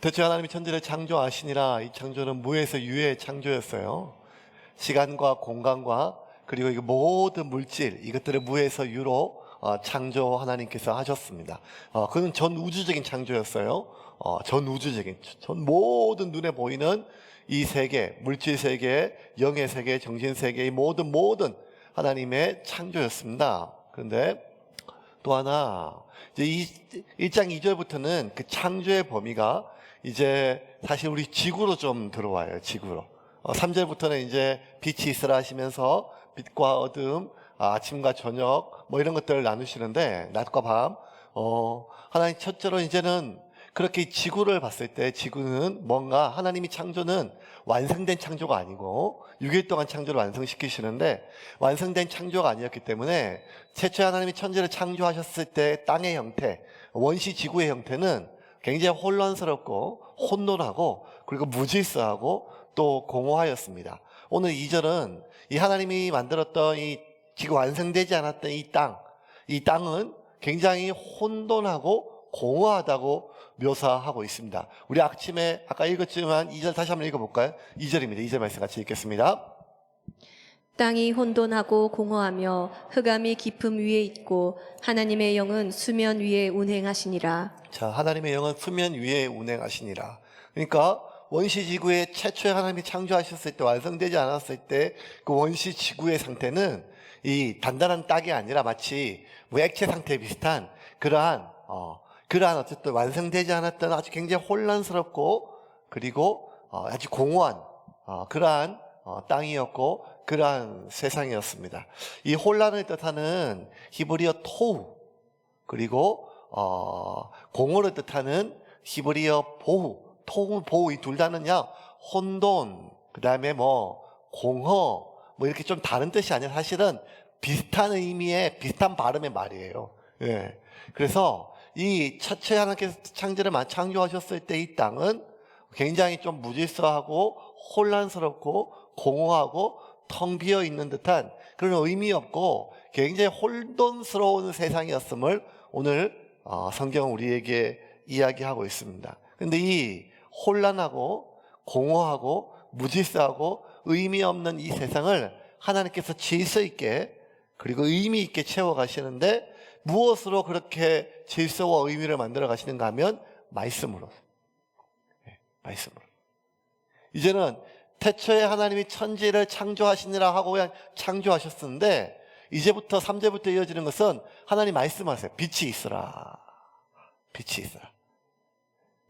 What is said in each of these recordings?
대체 하나님이 천지를 창조하시니라. 이 창조는 무에서 유의 창조였어요. 시간과 공간과 그리고 이 모든 물질 이것들을 무에서 유로 창조 하나님께서 하셨습니다. 그건 전 우주적인 창조였어요. 전 우주적인, 전 모든 눈에 보이는 이 세계, 물질 세계, 영의 세계, 정신 세계, 이 모든 하나님의 창조였습니다. 그런데 또 하나, 이제 1장 2절부터는 그 창조의 범위가 이제 사실 우리 지구로 좀 들어와요. 지구로. 3절부터는 이제 빛이 있으라 하시면서 빛과 어둠, 아침과 저녁 뭐 이런 것들을 나누시는데, 낮과 밤. 하나님 첫째로 이제는 그렇게 지구를 봤을 때 지구는 뭔가 하나님이 창조는 완성된 창조가 아니고 6일 동안 창조를 완성시키시는데 완성된 창조가 아니었기 때문에 최초에 하나님이 천지를 창조하셨을 때 땅의 형태, 원시 지구의 형태는 굉장히 혼란스럽고 혼돈하고 그리고 무질서하고 또 공허하였습니다. 오늘 2절은 이 하나님이 만들었던 이 지금 완성되지 않았던 이 땅은 굉장히 혼돈하고 공허하다고 묘사하고 있습니다. 우리 아침에 아까 읽었지만 2절 다시 한번 읽어볼까요? 2절입니다. 2절 말씀 같이 읽겠습니다. 땅이 혼돈하고 공허하며 흑암이 깊음 위에 있고 하나님의 영은 수면 위에 운행하시니라. 자, 하나님의 영은 수면 위에 운행하시니라. 그러니까 원시 지구의 최초에 하나님이 창조하셨을 때, 완성되지 않았을 때 그 원시 지구의 상태는 이 단단한 땅이 아니라 마치 뭐 액체 상태에 비슷한 그러한 어쨌든 완성되지 않았던 아주 굉장히 혼란스럽고 그리고 아주 공허한 그러한 땅이었고 그러한 세상이었습니다. 이 혼란을 뜻하는 히브리어 토우, 그리고 공허를 뜻하는 히브리어 보후, 토우, 보후 이 둘 다는요 혼돈, 그 다음에 뭐 공허 뭐 이렇게 좀 다른 뜻이 아니라 사실은 비슷한 의미의 비슷한 발음의 말이에요. 예. 그래서 이 첫째 하나님께서 창조를 창조하셨을 때 이 땅은 굉장히 좀 무질서하고 혼란스럽고 공허하고 텅 비어 있는 듯한 그런 의미 없고 굉장히 혼돈스러운 세상이었음을 오늘 성경은 우리에게 이야기하고 있습니다. 그런데 이 혼란하고 공허하고 무질서하고 의미 없는 이 세상을 하나님께서 질서 있게 그리고 의미 있게 채워가시는데 무엇으로 그렇게 질서와 의미를 만들어 가시는가 하면 말씀으로. 말씀으로. 이제는 태초에 하나님이 천지를 창조하시니라 하고 그냥 창조하셨는데 이제부터 3절부터 이어지는 것은 하나님 말씀하세요. 빛이 있으라. 빛이 있으라.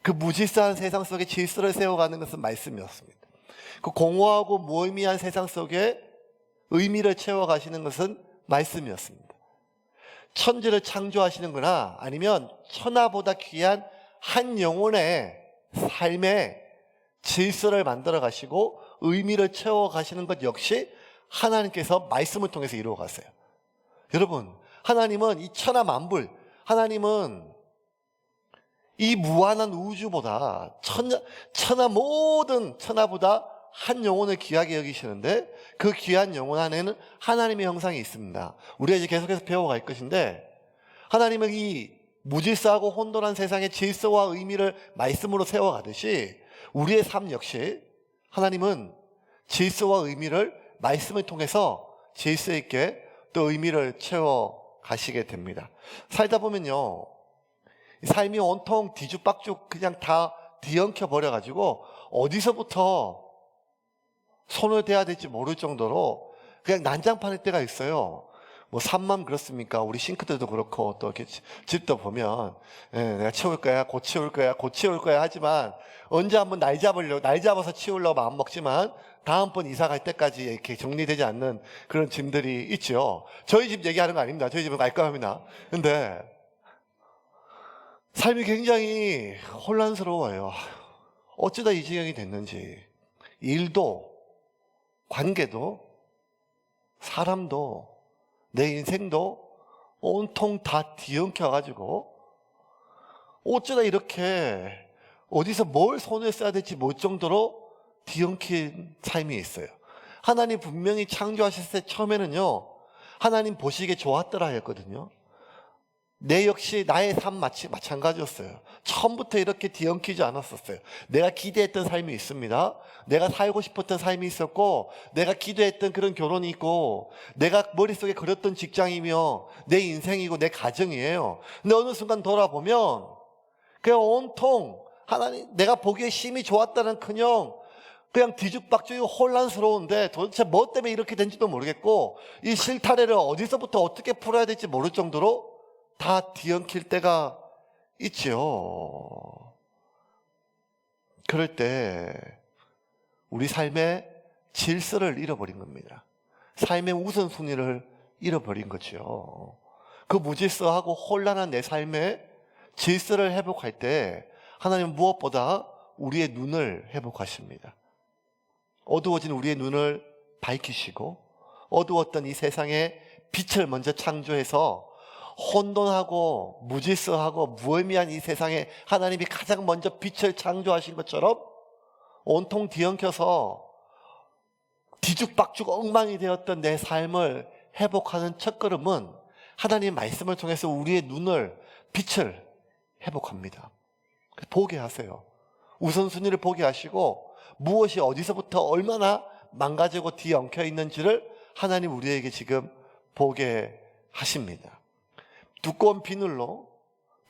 그 무질서한 세상 속에 질서를 세워가는 것은 말씀이었습니다. 그 공허하고 무의미한 세상 속에 의미를 채워가시는 것은 말씀이었습니다. 천지를 창조하시는구나, 아니면 천하보다 귀한 한 영혼의 삶의 질서를 만들어 가시고 의미를 채워 가시는 것 역시 하나님께서 말씀을 통해서 이루어 가세요. 여러분, 하나님은 이 천하 만물, 하나님은 이 무한한 우주보다 모든 천하보다 한 영혼을 귀하게 여기시는데 그 귀한 영혼 안에는 하나님의 형상이 있습니다. 우리가 이제 계속해서 배워갈 것인데 하나님은 이 무질서하고 혼돈한 세상의 질서와 의미를 말씀으로 세워가듯이 우리의 삶 역시 하나님은 질서와 의미를 말씀을 통해서 질서 있게 또 의미를 채워가시게 됩니다. 살다 보면요, 삶이 온통 뒤죽박죽 그냥 다 뒤엉켜 버려가지고 어디서부터 손을 대야 될지 모를 정도로 그냥 난장판일 때가 있어요. 뭐 산만 그렇습니까? 우리 싱크대도 그렇고 또 이렇게 집도 보면 내가 치울 거야, 곧 치울 거야 하지만 언제 한번 날 잡아서 치우려고 마음 먹지만 다음번 이사 갈 때까지 이렇게 정리되지 않는 그런 짐들이 있죠. 저희 집 얘기하는 거 아닙니다. 저희 집은 깔끔합니다. 근데 삶이 굉장히 혼란스러워요. 어쩌다 이 지경이 됐는지. 일도, 관계도, 사람도, 내 인생도 온통 다 뒤엉켜가지고 어쩌다 이렇게 어디서 뭘 손을 써야 될지 모를 정도로 뒤엉킨 삶이 있어요. 하나님 분명히 창조하셨을 때 처음에는요, 하나님 보시기에 좋았더라 했거든요. 내 역시 나의 삶 마찬가지였어요. 처음부터 이렇게 뒤엉키지 않았었어요. 내가 기대했던 삶이 있습니다. 내가 살고 싶었던 삶이 있었고, 내가 기도했던 그런 결혼이 있고, 내가 머릿속에 그렸던 직장이며 내 인생이고 내 가정이에요. 근데 어느 순간 돌아보면 그냥 온통 하나님, 내가 보기에 심히 좋았다는 커녕 그냥 뒤죽박죽이고 혼란스러운데 도대체 뭐 때문에 이렇게 된지도 모르겠고, 이 실타래를 어디서부터 어떻게 풀어야 될지 모를 정도로 다 뒤엉킬 때가 있지요. 그럴 때 우리 삶의 질서를 잃어버린 겁니다. 삶의 우선순위를 잃어버린 거죠. 그 무질서하고 혼란한 내 삶의 질서를 회복할 때 하나님은 무엇보다 우리의 눈을 회복하십니다. 어두워진 우리의 눈을 밝히시고, 어두웠던 이 세상에 빛을 먼저 창조해서 혼돈하고 무질서하고 무의미한 이 세상에 하나님이 가장 먼저 빛을 창조하신 것처럼 온통 뒤엉켜서 뒤죽박죽 엉망이 되었던 내 삶을 회복하는 첫걸음은 하나님의 말씀을 통해서 우리의 눈을, 빛을 회복합니다. 보게 하세요. 우선순위를 보게 하시고 무엇이 어디서부터 얼마나 망가지고 뒤엉켜 있는지를 하나님 우리에게 지금 보게 하십니다. 두꺼운 비늘로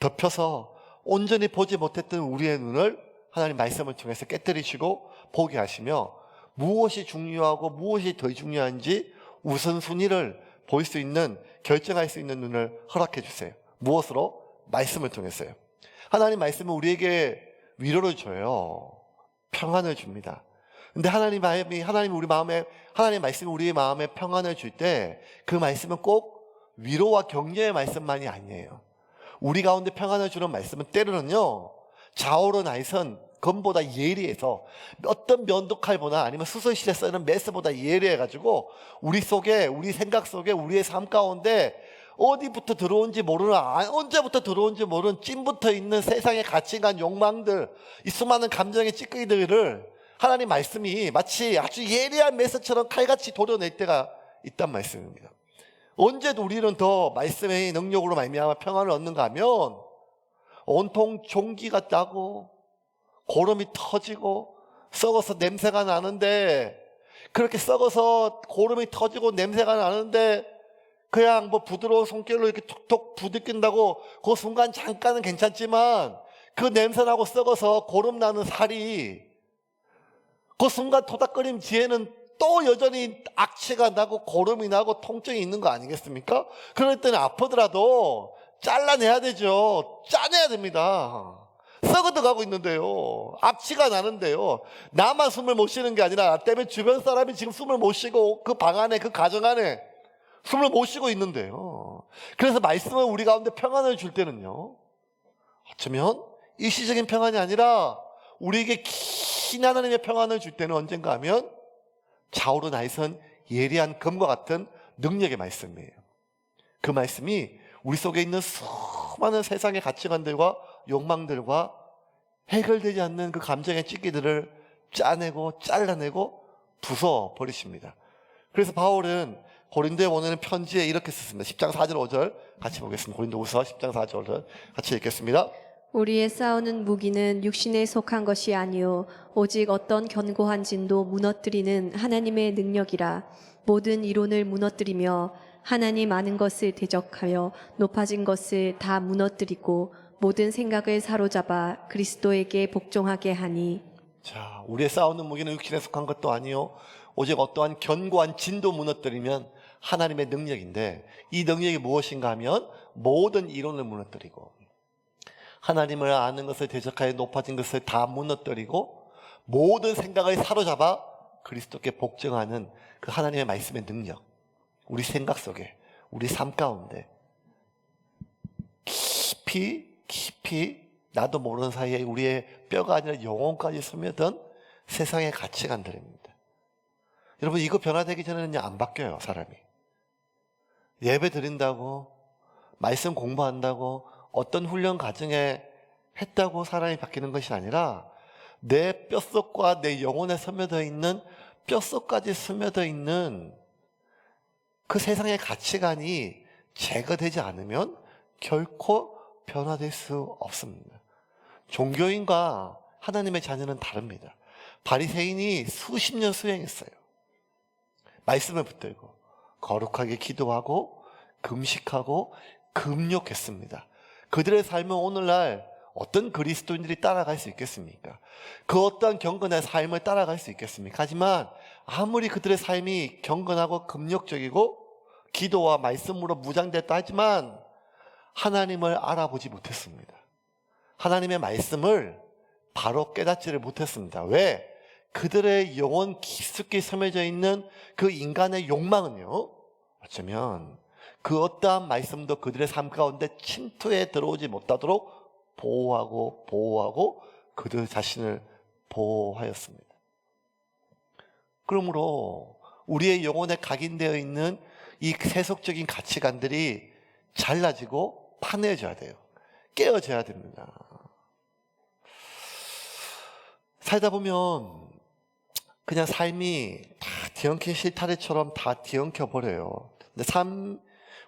덮여서 온전히 보지 못했던 우리의 눈을 하나님 말씀을 통해서 깨뜨리시고 보게 하시며, 무엇이 중요하고 무엇이 더 중요한지 우선순위를 볼 수 있는, 결정할 수 있는 눈을 허락해 주세요. 무엇으로? 말씀을 통해서요. 하나님 말씀은 우리에게 위로를 줘요. 평안을 줍니다. 근데 하나님 말씀이 우리의 마음에 평안을 줄 때 그 말씀은 꼭 위로와 격려의 말씀만이 아니에요. 우리 가운데 평안을 주는 말씀은 때로는요, 좌우로 나선 검보다 예리해서 어떤 면도칼보다 아니면 수술실에 쓰는 메스보다 예리해가지고 우리 속에, 우리 생각 속에, 우리의 삶 가운데 어디부터 들어온지 모르는, 언제부터 들어온지 모르는 찐부터 있는 세상의 가치관, 욕망들, 이 수많은 감정의 찌꺼기들을 하나님 말씀이 마치 아주 예리한 메스처럼 칼같이 도려낼 때가 있단 말씀입니다. 언제 우리는 더 말씀의 능력으로 말미암아 평안을 얻는가 하면 온통 종기가 나고 고름이 터지고 썩어서 냄새가 나는데, 그렇게 썩어서 고름이 터지고 냄새가 나는데 그냥 뭐 부드러운 손길로 이렇게 툭툭 부딪힌다고 그 순간 잠깐은 괜찮지만, 그 냄새나고 썩어서 고름 나는 살이 그 순간 토닥거림 뒤에는 또 여전히 악취가 나고 고름이 나고 통증이 있는 거 아니겠습니까? 그럴 때는 아프더라도 잘라내야 되죠. 짜내야 됩니다. 썩어 들어가고 있는데요, 악취가 나는데요, 나만 숨을 못 쉬는 게 아니라 나 때문에 주변 사람이 지금 숨을 못 쉬고 그 방 안에, 그 가정 안에 숨을 못 쉬고 있는데요. 그래서 말씀은 우리 가운데 평안을 줄 때는요, 어쩌면 일시적인 평안이 아니라 우리에게 긴 하나님의 평안을 줄 때는 언젠가 하면 좌우로 나선 예리한 검과 같은 능력의 말씀이에요. 그 말씀이 우리 속에 있는 수많은 세상의 가치관들과 욕망들과 해결되지 않는 그 감정의 찌기들을 짜내고 잘라내고 부숴버리십니다. 그래서 바울은 고린도에 보내는 편지에 이렇게 썼습니다. 10장 4절 5절 같이 보겠습니다. 고린도후서 10장 4절 5절 같이 읽겠습니다. 우리의 싸우는 무기는 육신에 속한 것이 아니요 오직 어떤 견고한 진도 무너뜨리는 하나님의 능력이라. 모든 이론을 무너뜨리며 하나님 아는 것을 대적하여 높아진 것을 다 무너뜨리고 모든 생각을 사로잡아 그리스도에게 복종하게 하니. 자, 우리의 싸우는 무기는 육신에 속한 것도 아니요 오직 어떠한 견고한 진도 무너뜨리면 하나님의 능력인데, 이 능력이 무엇인가 하면 모든 이론을 무너뜨리고 하나님을 아는 것을 대적하여 높아진 것을 다 무너뜨리고 모든 생각을 사로잡아 그리스도께 복종하는 그 하나님의 말씀의 능력, 우리 생각 속에, 우리 삶 가운데 깊이 나도 모르는 사이에 우리의 뼈가 아니라 영혼까지 스며든 세상의 가치관들입니다. 여러분, 이거 변화되기 전에는 안 바뀌어요. 사람이 예배 드린다고, 말씀 공부한다고, 어떤 훈련 과정에 했다고 사람이 바뀌는 것이 아니라 내 뼛속과 내 영혼에 스며져 있는, 뼛속까지 스며져 있는 그 세상의 가치관이 제거되지 않으면 결코 변화될 수 없습니다. 종교인과 하나님의 자녀는 다릅니다. 바리새인이 수십 년 수행했어요. 말씀을 붙들고 거룩하게 기도하고 금식하고 금욕했습니다. 그들의 삶은 오늘날 어떤 그리스도인들이 따라갈 수 있겠습니까? 그 어떠한 경건한 삶을 따라갈 수 있겠습니까? 하지만 아무리 그들의 삶이 경건하고 금욕적이고 기도와 말씀으로 무장됐다 하지만 하나님을 알아보지 못했습니다. 하나님의 말씀을 바로 깨닫지를 못했습니다. 왜? 그들의 영혼 깊숙이 섬해져 있는 그 인간의 욕망은요, 어쩌면 그 어떠한 말씀도 그들의 삶 가운데 침투해 들어오지 못하도록 보호하고 그들 자신을 보호하였습니다. 그러므로 우리의 영혼에 각인되어 있는 이 세속적인 가치관들이 잘라지고 파내져야 돼요. 깨어져야 됩니다. 살다 보면 그냥 삶이 다 뒤엉킨 실타래처럼 다 뒤엉켜버려요. 근데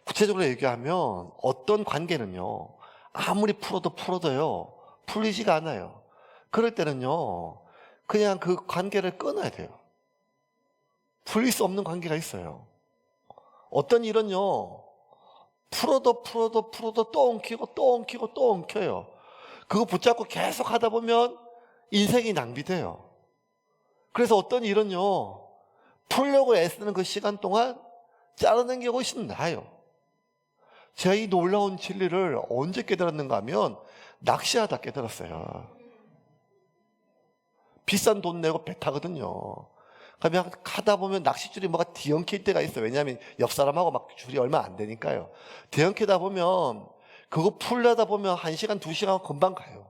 구체적으로 얘기하면 어떤 관계는요, 아무리 풀어도요, 풀리지가 않아요. 그럴 때는요, 그냥 그 관계를 끊어야 돼요. 풀릴 수 없는 관계가 있어요. 어떤 일은요, 풀어도 또 엉키고 그거 붙잡고 계속 하다 보면 인생이 낭비돼요. 그래서 어떤 일은요, 풀려고 애쓰는 그 시간 동안 자르는 게 훨씬 나아요. 제가 이 놀라운 진리를 언제 깨달았는가 하면 낚시하다 깨달았어요. 비싼 돈 내고 배 타거든요. 그러면 가다 보면 낚싯줄이 뭐가 뒤엉킬 때가 있어요. 왜냐하면 옆 사람하고 막 줄이 얼마 안 되니까요. 뒤엉키다 보면 그거 풀려다 보면 1시간, 2시간 금방 가요.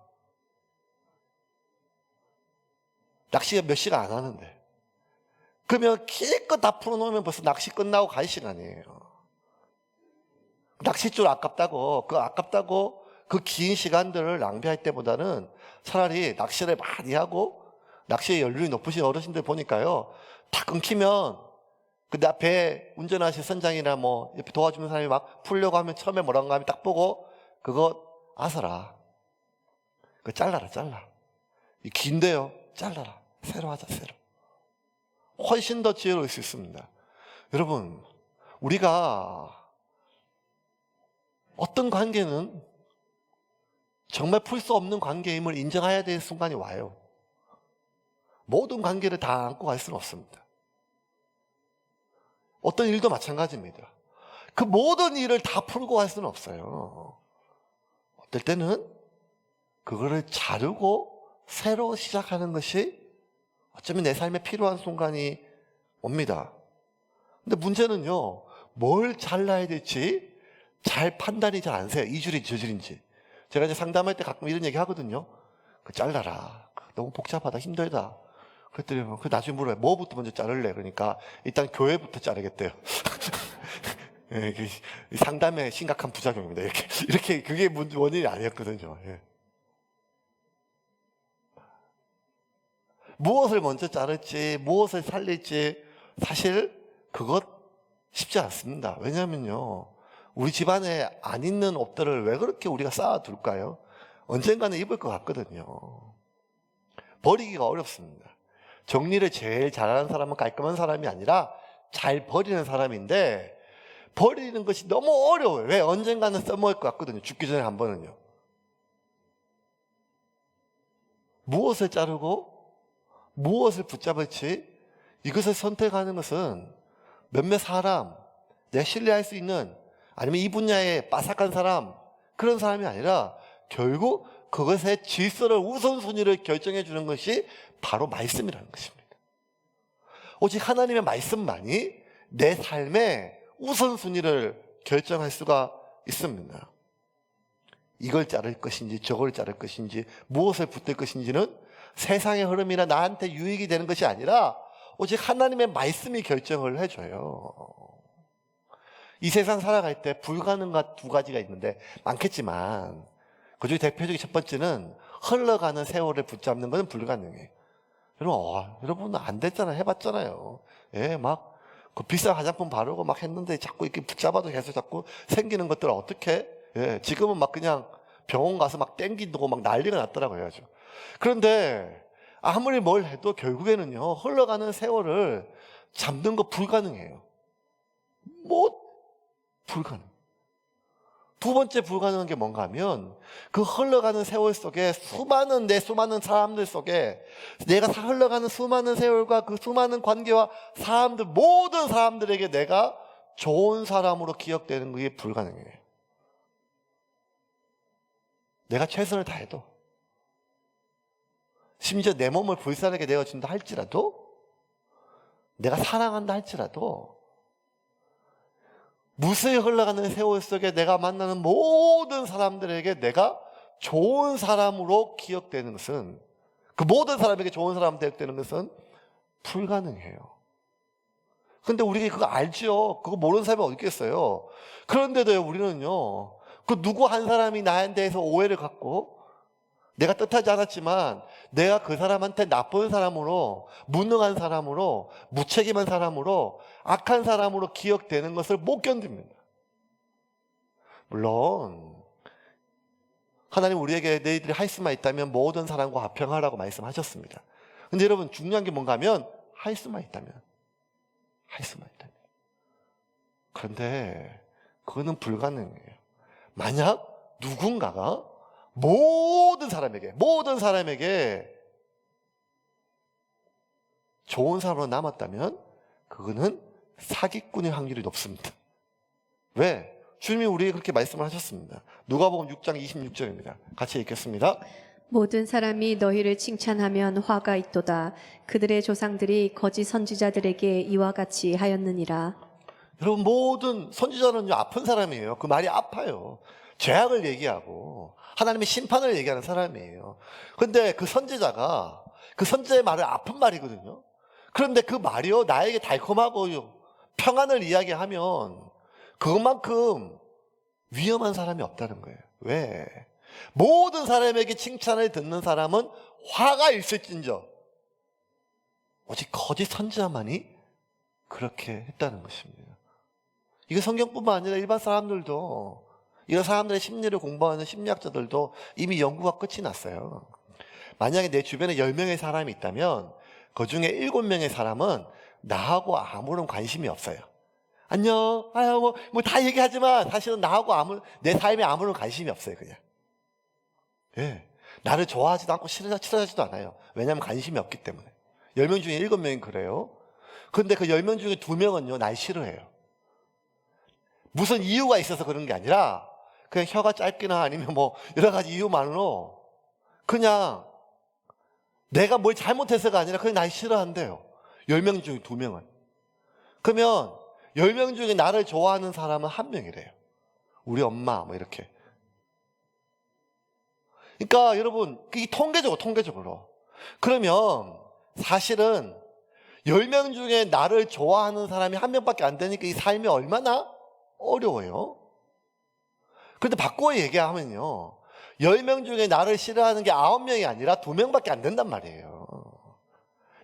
낚시가 몇 시간 안 하는데. 그러면 기껏 다 풀어놓으면 벌써 낚시 끝나고 갈 시간이에요. 낚싯줄 아깝다고 그 긴 시간들을 낭비할 때보다는 차라리 낚시를 많이 하고 낚시의 연륜이 높으신 어르신들 보니까요, 다 끊기면 그 배 운전하실 선장이나 뭐 옆에 도와주는 사람이 막 풀려고 하면 처음에 뭐라고 하면 딱 보고 그거 아서라, 그거 잘라. 이 긴데요, 잘라라. 새로 하자, 새로. 훨씬 더 지혜로울 수 있습니다. 여러분, 우리가 어떤 관계는 정말 풀 수 없는 관계임을 인정해야 될 순간이 와요. 모든 관계를 다 안고 갈 수는 없습니다. 어떤 일도 마찬가지입니다. 그 모든 일을 다 풀고 갈 수는 없어요. 어떨 때는 그거를 자르고 새로 시작하는 것이 어쩌면 내 삶에 필요한 순간이 옵니다. 근데 문제는요, 뭘 잘라야 될지 잘 판단이 잘 안 돼요. 이 줄이 저 줄인지. 제가 이제 상담할 때 가끔 이런 얘기 하거든요. 그 잘라라. 너무 복잡하다. 힘들다. 그랬더니 그 나중에 물어요. 뭐부터 먼저 자를래? 그러니까 일단 교회부터 자르겠대요. 예, 상담의 심각한 부작용입니다. 이렇게 그게 원인이 아니었거든요. 예. 무엇을 먼저 자를지, 무엇을 살릴지 사실 그것 쉽지 않습니다. 왜냐하면요, 우리 집안에 안 입는 옷들을 왜 그렇게 우리가 쌓아둘까요? 언젠가는 입을 것 같거든요. 버리기가 어렵습니다. 정리를 제일 잘하는 사람은 깔끔한 사람이 아니라 잘 버리는 사람인데, 버리는 것이 너무 어려워요. 왜? 언젠가는 써먹을 것 같거든요. 죽기 전에 한 번은요. 무엇을 자르고 무엇을 붙잡을지 이것을 선택하는 것은 몇몇 사람, 내가 신뢰할 수 있는, 아니면 이 분야에 빠삭한 사람, 그런 사람이 아니라 결국 그것의 질서를, 우선순위를 결정해 주는 것이 바로 말씀이라는 것입니다. 오직 하나님의 말씀만이 내 삶의 우선순위를 결정할 수가 있습니다. 이걸 자를 것인지 저걸 자를 것인지 무엇을 붙들 것인지는 세상의 흐름이나 나한테 유익이 되는 것이 아니라 오직 하나님의 말씀이 결정을 해줘요. 이 세상 살아갈 때 불가능한 두 가지가 있는데 많겠지만 그중에 대표적인 첫 번째는 흘러가는 세월을 붙잡는 것은 불가능해요. 여러분 안 됐잖아요. 해봤잖아요. 예, 막 그 비싼 화장품 바르고 막 했는데 자꾸 이렇게 붙잡아도 계속 자꾸 생기는 것들을 어떻게 예, 지금은 막 그냥 병원 가서 막 땡기고 막 난리가 났더라고요. 아주. 그런데 아무리 뭘 해도 결국에는요, 흘러가는 세월을 잡는 거 불가능해요. 뭐 불가능. 두 번째 불가능한 게 뭔가 하면 그 흘러가는 세월 속에 수많은 사람들 속에 내가 흘러가는 수많은 세월과 그 수많은 관계와 사람들, 모든 사람들에게 내가 좋은 사람으로 기억되는 게 불가능해요. 내가 최선을 다해도, 심지어 내 몸을 불살하게 되어준다 할지라도, 내가 사랑한다 할지라도, 무수히 흘러가는 세월 속에 내가 만나는 모든 사람들에게 내가 좋은 사람으로 기억되는 것은, 그 모든 사람에게 좋은 사람 기억되는 것은 불가능해요. 근데 우리가 그거 알죠. 그거 모르는 사람이 어디 있겠어요. 그런데도 우리는요, 그 누구 한 사람이 나에 대해서 오해를 갖고, 내가 뜻하지 않았지만 내가 그 사람한테 나쁜 사람으로, 무능한 사람으로, 무책임한 사람으로, 악한 사람으로 기억되는 것을 못 견딥니다. 물론 하나님 우리에게 너희들이 할 수만 있다면 모든 사람과 화평하라고 말씀하셨습니다. 근데 여러분, 중요한 게 뭔가 하면 할 수만 있다면. 그런데 그거는 불가능해요. 만약 누군가가 모든 사람에게 좋은 사람으로 남았다면 그거는 사기꾼의 확률이 높습니다. 왜? 주님이 우리에게 그렇게 말씀을 하셨습니다. 누가복음 6장 26절입니다. 같이 읽겠습니다. 모든 사람이 너희를 칭찬하면 화가 있도다. 그들의 조상들이 거짓 선지자들에게 이와 같이 하였느니라. 여러분, 모든 선지자는요, 아픈 사람이에요. 그 말이 아파요. 죄악을 얘기하고 하나님의 심판을 얘기하는 사람이에요. 그런데 그 선지자의 말은 아픈 말이거든요. 그런데 그 말이요, 나에게 달콤하고 평안을 이야기하면 그것만큼 위험한 사람이 없다는 거예요. 왜? 모든 사람에게 칭찬을 듣는 사람은 화가 있을진저 오직 거짓 선지자만이 그렇게 했다는 것입니다. 이게 성경뿐만 아니라 일반 사람들도, 이런 사람들의 심리를 공부하는 심리학자들도 이미 연구가 끝이 났어요. 만약에 내 주변에 10명의 사람이 있다면 그 중에 7명의 사람은 나하고 아무런 관심이 없어요. 안녕, 아유, 뭐 다 얘기하지만 사실은 나하고 내 삶에 아무런 관심이 없어요, 그냥. 예. 나를 좋아하지도 않고 싫어하지도 않아요. 왜냐하면 관심이 없기 때문에. 10명 중에 7명이 그래요. 그런데 그 10명 중에 2명은요, 날 싫어해요. 무슨 이유가 있어서 그런 게 아니라 그냥 혀가 짧거나 아니면 뭐 여러 가지 이유만으로 그냥 내가 뭘 잘못해서가 아니라 그냥 날 싫어한대요. 10명 중에 2명은. 그러면 10명 중에 나를 좋아하는 사람은 1명이래요. 우리 엄마 뭐 이렇게. 그러니까 여러분, 이 통계적으로. 그러면 사실은 10명 중에 나를 좋아하는 사람이 1명밖에 안 되니까 이 삶이 얼마나 어려워요. 그런데 바꾸어 얘기하면요, 10명 중에 나를 싫어하는 게 9명이 아니라 2명밖에 안 된단 말이에요.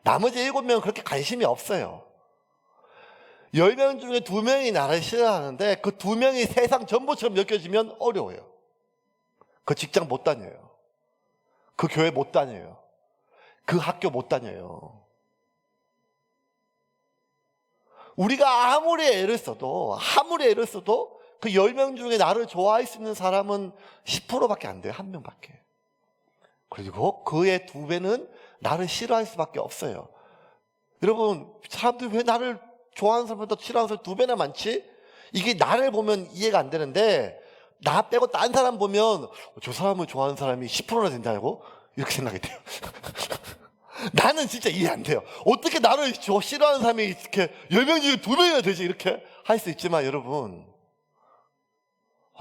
나머지 7명은 그렇게 관심이 없어요. 10명 중에 2명이 나를 싫어하는데 그 2명이 세상 전부처럼 느껴지면 어려워요. 그 직장 못 다녀요. 그 교회 못 다녀요. 그 학교 못 다녀요. 우리가 아무리 애를 써도 그 10명 중에 나를 좋아할 수 있는 사람은 10%밖에 안 돼요. 1명밖에. 그리고 그의 2배는 나를 싫어할 수밖에 없어요. 여러분, 사람들이 왜 나를 좋아하는 사람보다 싫어하는 사람이 2배나 많지? 이게 나를 보면 이해가 안 되는데, 나 빼고 딴 사람 보면 저 사람을 좋아하는 사람이 10%나 된다고? 이렇게 생각이 돼요. 나는 진짜 이해 안 돼요. 어떻게 나를 싫어하는 사람이 이렇게 10명 중에 2명이나 되지? 이렇게 할 수 있지만 여러분,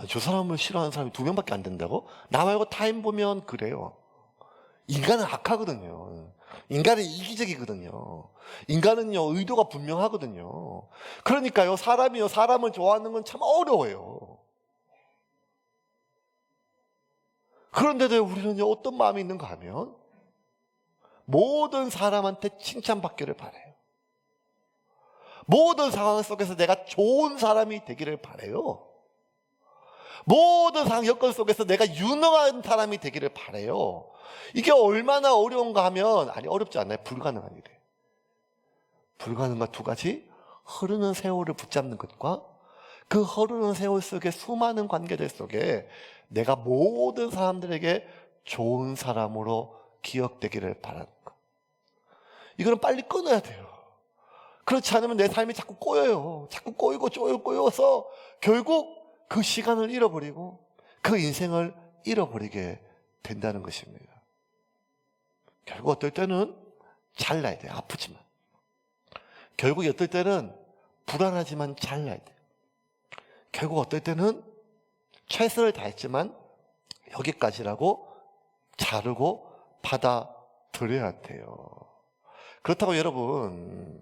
저 사람을 싫어하는 사람이 2명밖에 안 된다고? 나 말고 타임 보면 그래요. 인간은 악하거든요. 인간은 이기적이거든요. 인간은요, 의도가 분명하거든요. 그러니까요, 사람을 좋아하는 건 참 어려워요. 그런데도 우리는 어떤 마음이 있는가 하면 모든 사람한테 칭찬받기를 바라요. 모든 상황 속에서 내가 좋은 사람이 되기를 바라요. 모든 상황 여건 속에서 내가 유능한 사람이 되기를 바라요. 이게 얼마나 어려운가 하면, 아니 어렵지 않아요. 불가능한 일이에요. 불가능한 두 가지, 흐르는 세월을 붙잡는 것과 그 흐르는 세월 속에 수많은 관계들 속에 내가 모든 사람들에게 좋은 사람으로 기억되기를 바라는 것. 이거는 빨리 끊어야 돼요. 그렇지 않으면 내 삶이 자꾸 꼬여요. 자꾸 꼬이고 꼬여서 결국 그 시간을 잃어버리고 그 인생을 잃어버리게 된다는 것입니다. 결국 어떨 때는 잘나야 돼요. 아프지만. 결국 어떨 때는 불안하지만 잘나야 돼요. 결국 어떨 때는 최선을 다했지만 여기까지라고 자르고 받아들여야 돼요. 그렇다고 여러분,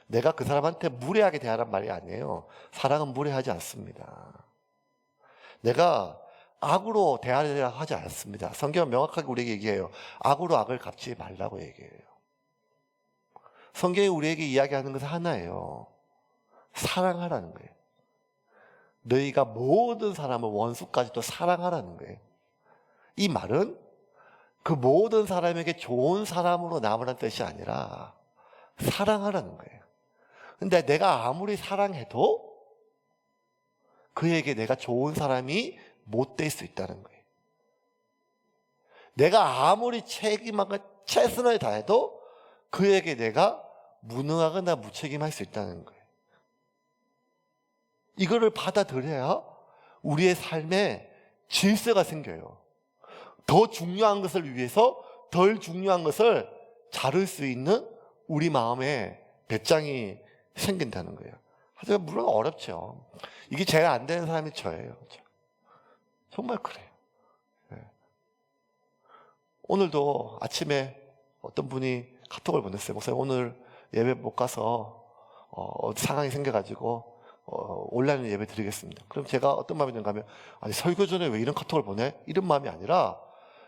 내가 그 사람한테 무례하게 대하란 말이 아니에요. 사랑은 무례하지 않습니다. 내가 악으로 대하려 하지 않습니다. 성경은 명확하게 우리에게 얘기해요. 악으로 악을 갚지 말라고 얘기해요. 성경이 우리에게 이야기하는 것은 하나예요. 사랑하라는 거예요. 너희가 모든 사람을 원수까지도 사랑하라는 거예요. 이 말은 그 모든 사람에게 좋은 사람으로 남으라는 뜻이 아니라 사랑하라는 거예요. 근데 내가 아무리 사랑해도 그에게 내가 좋은 사람이 못 될 수 있다는 거예요. 내가 아무리 책임하고 최선을 다해도 그에게 내가 무능하거나 무책임할 수 있다는 거예요. 이거를 받아들여야 우리의 삶에 질서가 생겨요. 더 중요한 것을 위해서 덜 중요한 것을 자를 수 있는 우리 마음에 배짱이 생긴다는 거예요. 하지만 물론 어렵죠. 이게 제일 안 되는 사람이 저예요. 정말 그래요. 네. 오늘도 아침에 어떤 분이 카톡을 보냈어요. 목사님 오늘 예배 못 가서 상황이 생겨가지고 온라인 예배 드리겠습니다. 그럼 제가 어떤 마음이 드는가 하면, 아니 설교 전에 왜 이런 카톡을 보내? 이런 마음이 아니라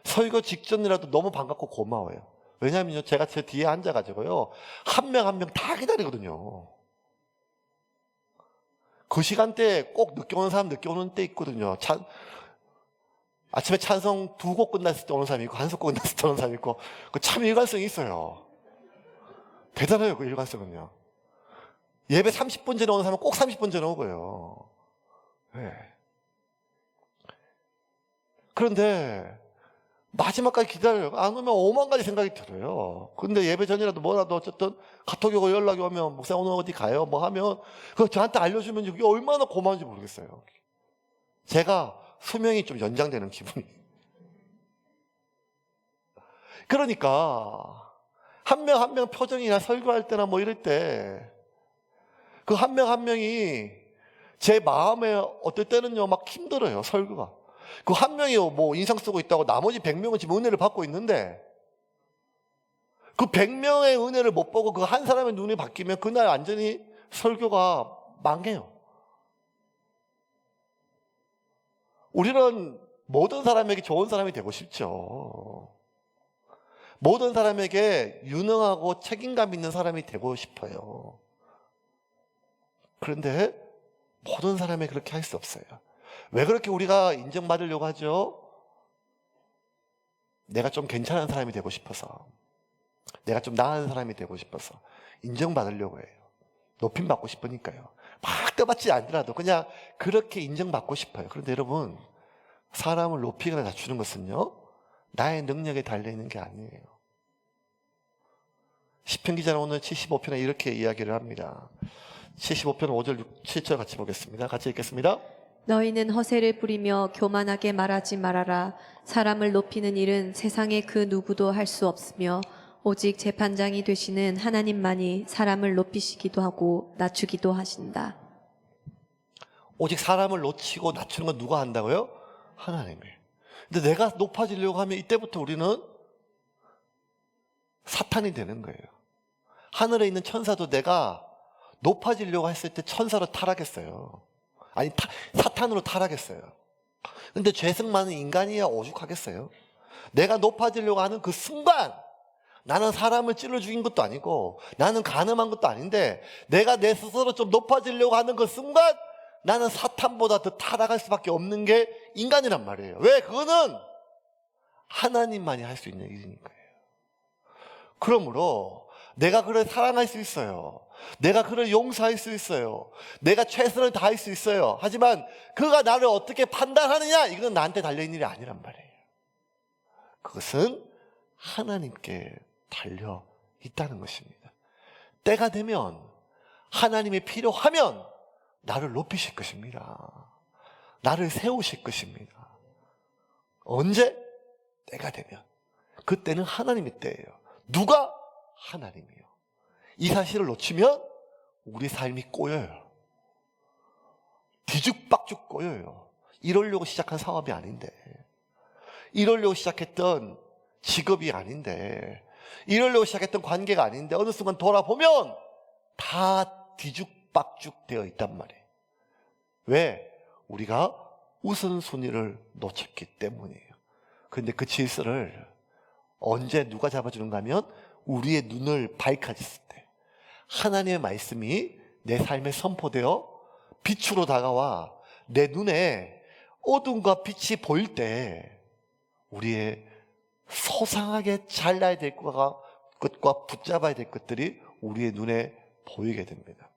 설교 직전이라도 너무 반갑고 고마워요. 왜냐하면요, 제가 제 뒤에 앉아가지고요, 한 명 한 명 다 기다리거든요. 그 시간대에 꼭 늦게 오는 사람 늦게 오는 때 있거든요. 아침에 찬송 2곡 끝났을 때 오는 사람이 있고 1곡 끝났을 때 오는 사람이 있고, 그 참 일관성이 있어요. 대단해요, 그 일관성은요. 예배 30분 전에 오는 사람은 꼭 30분 전에 오고요. 네. 그런데 마지막까지 기다려요. 안 오면 5만 가지 생각이 들어요. 근데 예배 전이라도 뭐라도 어쨌든 카톡이 오고 연락이 오면, 목사님 오늘 어디 가요? 뭐 하면 그거 저한테 알려주면 이게 얼마나 고마운지 모르겠어요. 제가 수명이 좀 연장되는 기분이. 그러니까 한 명 한 명 표정이나 설교할 때나 뭐 이럴 때 그 한 명 한 명이 제 마음에 어떨 때는요 막 힘들어요. 설교가. 그 한 명이 뭐 인상 쓰고 있다고 나머지 100명은 지금 은혜를 받고 있는데, 그 100명의 은혜를 못 보고 그 한 사람의 눈이 바뀌면 그날 완전히 설교가 망해요. 우리는 모든 사람에게 좋은 사람이 되고 싶죠. 모든 사람에게 유능하고 책임감 있는 사람이 되고 싶어요. 그런데 모든 사람에게 그렇게 할 수 없어요. 왜 그렇게 우리가 인정받으려고 하죠? 내가 좀 괜찮은 사람이 되고 싶어서, 내가 좀 나은 사람이 되고 싶어서 인정받으려고 해요. 높임받고 싶으니까요. 막 떠받지 않더라도 그냥 그렇게 인정받고 싶어요. 그런데 여러분, 사람을 높이거나 낮추는 것은요, 나의 능력에 달려있는 게 아니에요. 시편 기자는 오늘 75편에 이렇게 이야기를 합니다. 75편 5절 7절 같이 보겠습니다. 같이 읽겠습니다. 너희는 허세를 부리며 교만하게 말하지 말아라. 사람을 높이는 일은 세상에 그 누구도 할 수 없으며 오직 재판장이 되시는 하나님만이 사람을 높이시기도 하고 낮추기도 하신다. 오직 사람을 놓치고 낮추는 건 누가 한다고요? 하나님이. 근데 내가 높아지려고 하면 이때부터 우리는 사탄이 되는 거예요. 하늘에 있는 천사도 내가 높아지려고 했을 때 천사로 타락했어요. 아니 사탄으로 타락했어요. 근데 죄성 많은 인간이야 오죽하겠어요? 내가 높아지려고 하는 그 순간, 나는 사람을 찔러 죽인 것도 아니고 나는 간음한 것도 아닌데 내가 내 스스로 좀 높아지려고 하는 그 순간 나는 사탄보다 더 타락할 수밖에 없는 게 인간이란 말이에요. 왜? 그거는 하나님만이 할 수 있는 일이니까요. 그러므로 내가 그를 사랑할 수 있어요. 내가 그를 용서할 수 있어요. 내가 최선을 다할 수 있어요. 하지만 그가 나를 어떻게 판단하느냐, 이건 나한테 달려있는 일이 아니란 말이에요. 그것은 하나님께 달려 있다는 것입니다. 때가 되면, 하나님이 필요하면 나를 높이실 것입니다. 나를 세우실 것입니다. 언제? 때가 되면. 그때는 하나님의 때예요. 누가? 하나님이요. 이 사실을 놓치면 우리 삶이 꼬여요. 뒤죽박죽 꼬여요. 이러려고 시작한 사업이 아닌데, 이러려고 시작했던 직업이 아닌데, 이러려고 시작했던 관계가 아닌데, 어느 순간 돌아보면 다 뒤죽박죽 되어 있단 말이에요. 왜? 우리가 우선순위를 놓쳤기 때문이에요. 그런데 그 질서를 언제 누가 잡아주는가 하면 우리의 눈을 밝아졌을 때, 하나님의 말씀이 내 삶에 선포되어 빛으로 다가와 내 눈에 어둠과 빛이 보일 때, 우리의 소상하게 잘라야 될 것과 붙잡아야 될 것들이 우리의 눈에 보이게 됩니다.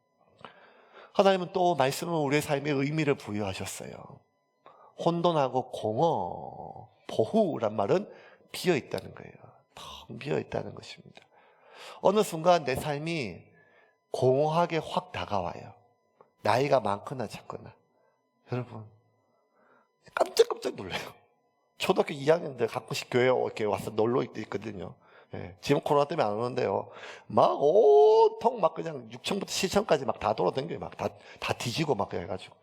하나님은 또 말씀은 우리의 삶에 의미를 부여하셨어요. 혼돈하고 공허, 보후란 말은 비어있다는 거예요. 텅 비어있다는 것입니다. 어느 순간 내 삶이 공허하게 확 다가와요. 나이가 많거나 작거나. 여러분, 깜짝깜짝 놀라요. 초등학교 2학년 때 가끔씩 교회에 이렇게 와서 놀러 있거든요. 예, 지금 코로나 때문에 안 오는데요. 막 온통 막 그냥 6층부터 7층까지 막 다 돌아다녀요. 막 다 뒤지고 막 그래가지고.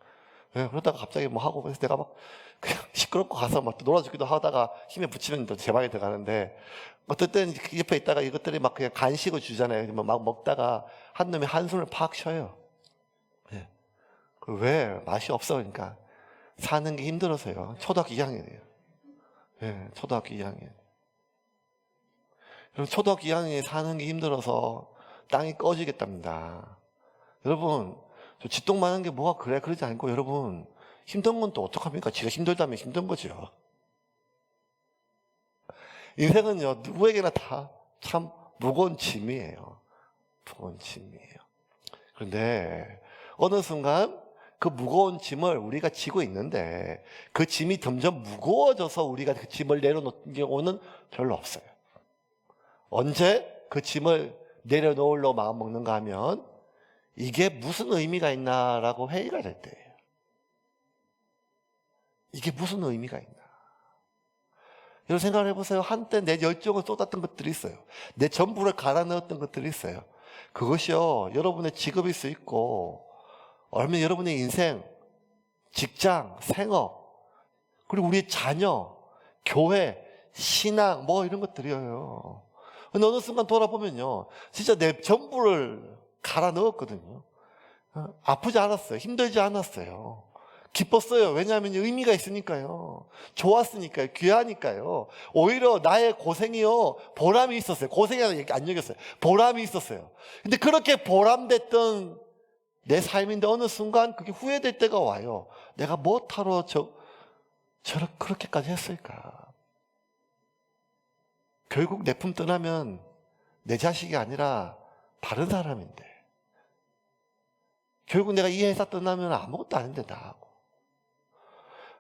예, 그러다가 갑자기 뭐 하고 그래서 내가 막 그냥 시끄럽고 가서 막 놀아주기도 하다가 힘에 붙이면 또 제 방에 들어가는데, 어떨 때는 옆에 있다가 이것들이 막 그냥 간식을 주잖아요. 막 먹다가 한 놈이 한숨을 팍 쉬어요. 예. 왜? 맛이 없어. 그러니까 사는 게 힘들어서요. 초등학교 2학년이에요. 예, 초등학교 2학년. 여러분, 초등학교 2학년에 사는 게 힘들어서 땅이 꺼지겠답니다. 여러분, 저 짓똥만 한 게 뭐가 그래? 그러지 않고, 여러분, 힘든 건 또 어떡합니까? 지가 힘들다면 힘든 거죠. 인생은요, 누구에게나 다 참 무거운 짐이에요. 무거운 짐이에요. 그런데 어느 순간 그 무거운 짐을 우리가 지고 있는데, 그 짐이 점점 무거워져서 우리가 그 짐을 내려놓는 경우는 별로 없어요. 언제 그 짐을 내려놓으려 마음먹는가 하면, 이게 무슨 의미가 있나라고 회의가 될 때예요. 이게 무슨 의미가 있나. 여러분 생각을 해보세요. 한때 내 열정을 쏟았던 것들이 있어요. 내 전부를 갈아 넣었던 것들이 있어요. 그것이요, 여러분의 직업일 수 있고, 아니면 여러분의 인생, 직장, 생업, 그리고 우리의 자녀, 교회, 신앙, 뭐 이런 것들이에요. 근데 어느 순간 돌아보면요, 진짜 내 전부를 갈아 넣었거든요. 아프지 않았어요. 힘들지 않았어요. 기뻤어요. 왜냐하면 의미가 있으니까요. 좋았으니까요. 귀하니까요. 오히려 나의 고생이요, 보람이 있었어요. 고생이 안 여겼어요. 보람이 있었어요. 근데 그렇게 보람됐던 내 삶인데 어느 순간 그게 후회될 때가 와요. 내가 뭐하러 그렇게까지 했을까? 결국 내 품 떠나면 내 자식이 아니라 다른 사람인데, 결국 내가 이 회사 떠나면 아무것도 아닌데 나하고,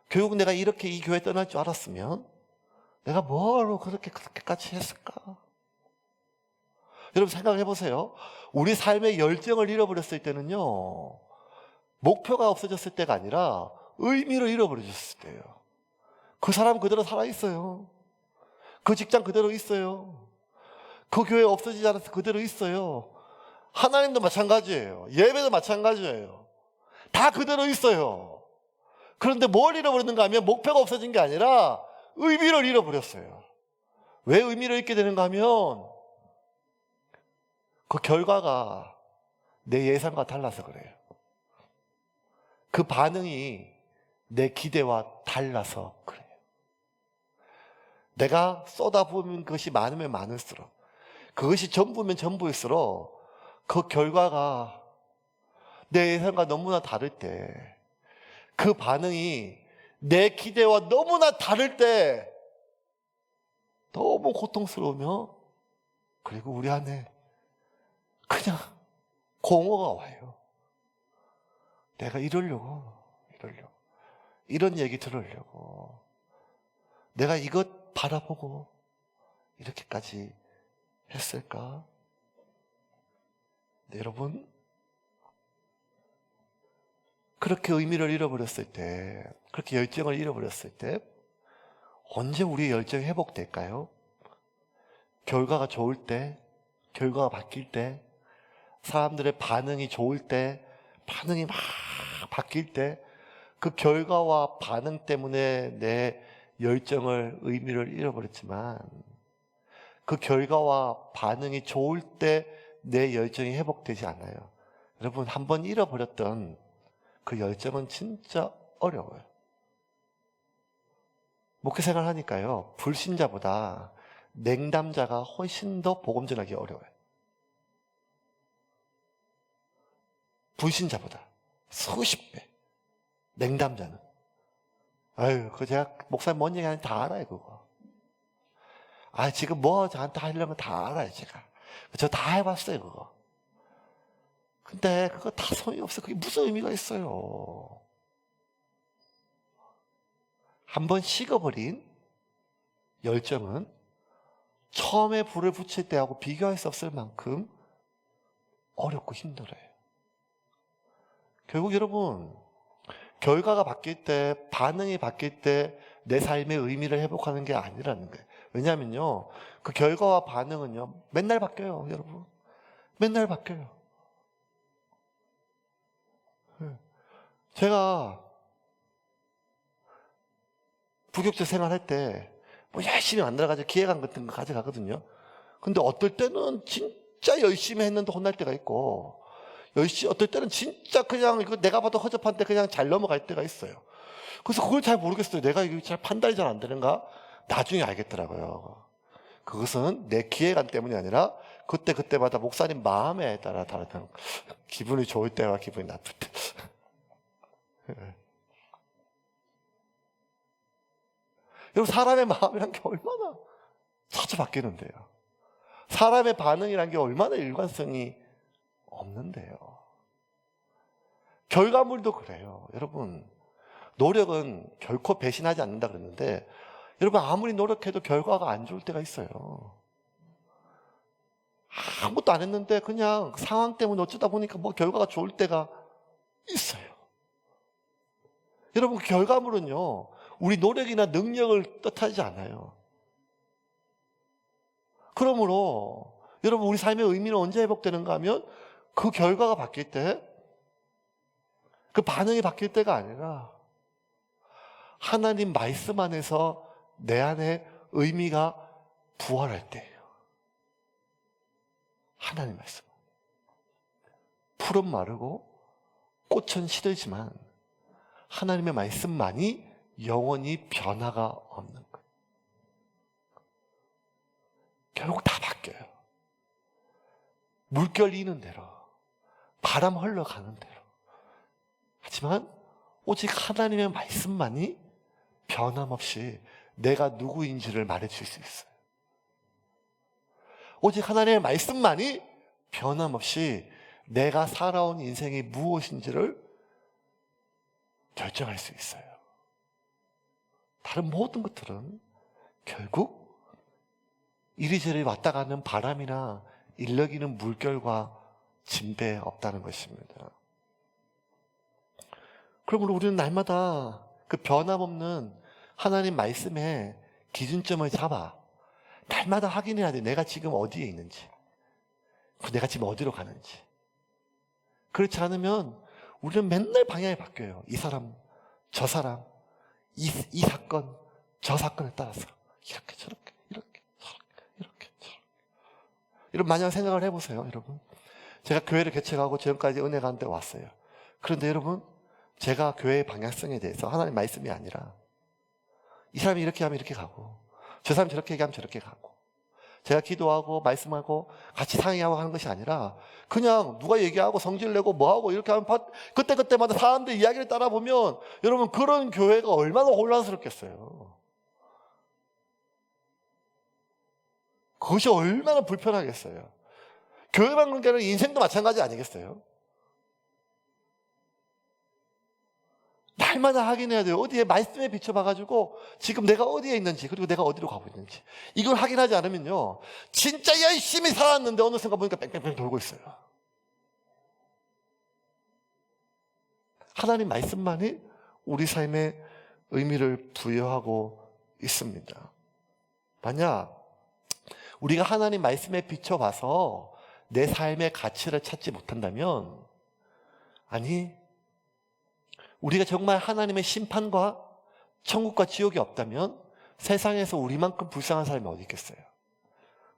결국 내가 이렇게 이 교회 떠날 줄 알았으면 내가 뭐하러 그렇게까지 했을까? 여러분 생각해 보세요. 우리 삶의 열정을 잃어버렸을 때는요, 목표가 없어졌을 때가 아니라 의미를 잃어버렸을 때예요. 그 사람 그대로 살아있어요. 그 직장 그대로 있어요. 그 교회 없어지지 않아서 그대로 있어요. 하나님도 마찬가지예요. 예배도 마찬가지예요. 다 그대로 있어요. 그런데 뭘 잃어버렸는가 하면 목표가 없어진 게 아니라 의미를 잃어버렸어요. 왜 의미를 잃게 되는가 하면 그 결과가 내 예상과 달라서 그래요. 그 반응이 내 기대와 달라서 그래요. 내가 쏟아부은 것이 많으면 많을수록, 그것이 전부면 전부일수록 그 결과가 내 예상과 너무나 다를 때 그 반응이 내 기대와 너무나 다를 때 너무 고통스러우며, 그리고 우리 안에 그냥 공허가 와요. 내가 이러려고 이런 얘기 들으려고 내가 이것 바라보고 이렇게까지 했을까? 네, 여러분, 그렇게 의미를 잃어버렸을 때, 그렇게 열정을 잃어버렸을 때 언제 우리의 열정이 회복될까요? 결과가 좋을 때, 결과가 바뀔 때, 사람들의 반응이 좋을 때, 반응이 막 바뀔 때, 그 결과와 반응 때문에 내 열정을, 의미를 잃어버렸지만, 그 결과와 반응이 좋을 때 내 열정이 회복되지 않아요. 여러분, 한번 잃어버렸던 그 열정은 진짜 어려워요. 목회생활 하니까요, 불신자보다 냉담자가 훨씬 더 복음 전하기 어려워요. 불신자보다 수십 배. 냉담자는. 아유, 그거 제가 목사님 뭔 얘기하는지 다 알아요, 그거. 아, 지금 뭐 저한테 하려면 다 알아요, 제가. 저 다 해봤어요, 그거. 근데 그거 다 소용이 없어요. 그게 무슨 의미가 있어요. 한번 식어버린 열정은 처음에 불을 붙일 때하고 비교할 수 없을 만큼 어렵고 힘들어요. 결국 여러분, 결과가 바뀔 때, 반응이 바뀔 때 내 삶의 의미를 회복하는 게 아니라는 거예요. 왜냐하면요, 그 결과와 반응은요, 맨날 바뀌어요, 여러분. 맨날 바뀌어요. 제가 부교육자 생활할 때 뭐 열심히 만들어가지고 기획안 같은 거 가져가거든요. 근데 어떨 때는 진짜 열심히 했는데 혼날 때가 있고, 어떨 때는 진짜 그냥 이거 내가 봐도 허접한데 그냥 잘 넘어갈 때가 있어요. 그래서 그걸 잘 모르겠어요. 내가 이거 잘 판단이 잘 안 되는가? 나중에 알겠더라고요. 그것은 내 기획안 때문이 아니라 그때마다 목사님 마음에 따라 다르다는, 기분이 좋을 때와 기분이 나쁠 때. 여러분, 사람의 마음이란 게 얼마나 자주 바뀌는데요. 사람의 반응이란 게 얼마나 일관성이 없는데요. 결과물도 그래요. 여러분, 노력은 결코 배신하지 않는다 그랬는데, 여러분, 아무리 노력해도 결과가 안 좋을 때가 있어요. 아무것도 안 했는데 그냥 상황 때문에 어쩌다 보니까 뭐 결과가 좋을 때가 있어요. 여러분, 그 결과물은요, 우리 노력이나 능력을 뜻하지 않아요. 그러므로 여러분, 우리 삶의 의미는 언제 회복되는가 하면 그 결과가 바뀔 때, 그 반응이 바뀔 때가 아니라 하나님 말씀 안에서 내 안에 의미가 부활할 때예요. 하나님 말씀. 풀은 마르고 꽃은 시들지만 하나님의 말씀만이 영원히 변화가 없는 거예요. 결국 다 바뀌어요. 물결 이는 대로, 바람 흘러가는 대로. 하지만 오직 하나님의 말씀만이 변함없이 내가 누구인지를 말해줄 수 있어요. 오직 하나님의 말씀만이 변함없이 내가 살아온 인생이 무엇인지를 결정할 수 있어요. 다른 모든 것들은 결국 이리저리 왔다 가는 바람이나 일렁이는 물결과 진배 없다는 것입니다. 그러므로 우리는 날마다 그 변함없는 하나님 말씀의 기준점을 잡아 날마다 확인해야 돼. 내가 지금 어디에 있는지, 내가 지금 어디로 가는지. 그렇지 않으면 우리는 맨날 방향이 바뀌어요. 이 사람, 저 사람, 이 사건, 저 사건에 따라서 이렇게 저렇게 이렇게 저렇게 이런 마냥 생각을 해보세요, 여러분. 제가 교회를 개척하고 지금까지 은혜 가는데 왔어요. 그런데 여러분, 제가 교회의 방향성에 대해서 하나님 말씀이 아니라 이 사람이 이렇게 하면 이렇게 가고, 저 사람이 저렇게 얘기하면 저렇게 가고, 제가 기도하고 말씀하고 같이 상의하고 하는 것이 아니라 그냥 누가 얘기하고 성질 내고 뭐하고 이렇게 하면 그때그때마다 사람들 이야기를 따라 보면 여러분 그런 교회가 얼마나 혼란스럽겠어요. 그것이 얼마나 불편하겠어요. 교회만 그런 게 아니라 인생도 마찬가지 아니겠어요? 날마다 확인해야 돼요. 어디에 말씀에 비춰봐가지고 지금 내가 어디에 있는지 그리고 내가 어디로 가고 있는지 이걸 확인하지 않으면요 진짜 열심히 살았는데 어느 순간 보니까 뺑뺑뺑 돌고 있어요. 하나님 말씀만이 우리 삶에 의미를 부여하고 있습니다. 만약 우리가 하나님 말씀에 비춰봐서 내 삶의 가치를 찾지 못한다면 아니 우리가 정말 하나님의 심판과 천국과 지옥이 없다면 세상에서 우리만큼 불쌍한 사람이 어디 있겠어요?